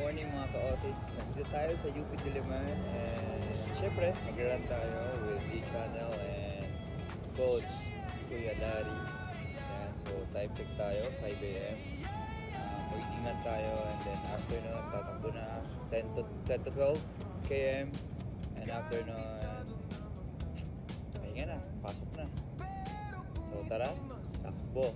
morning mga ka-otits. Nandito tayo sa UP Diliman and syempre mag-run tayo with D-Channel and Coach Kuya Dari. Ayan, so time check tayo, 5 a.m. Waiting lang tayo and then after nun tatakbo na 10 to 12 km and after nun pahinga na, pasok na. So tara, takbo!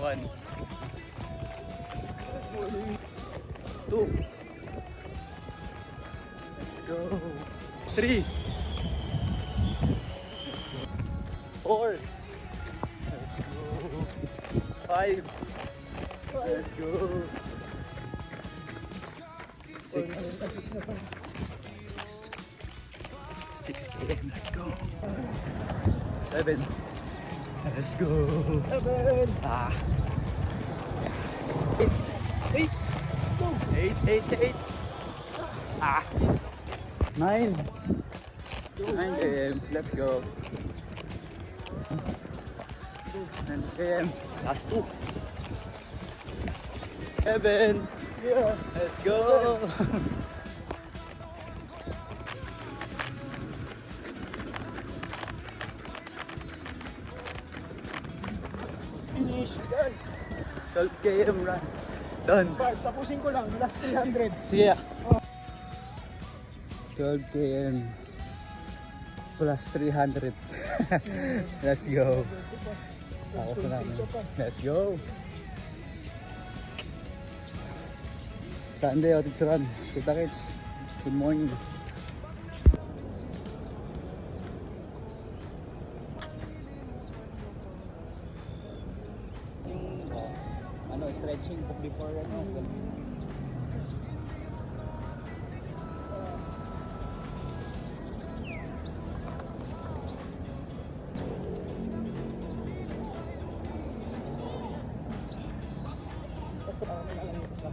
One. Two. Let's go. Three. Let's go. Four. Let's go. Five. Let's go. Six. 6 km. Let's go. 7. Let's go. 7. Eight. 8. 9. 9 km. Let's go. 9 km. Last 2. 7. Yeah. Let's go. Finish, done. 12 km run. Done. Bars, tapusin ko lang, last 300. Sige. 12 km plus 300. Let's go. Tapos na namin. Let's go. Sunday, Otits Run. Kita kits. Good morning. Yung stretching before Basta pa naman alam nito.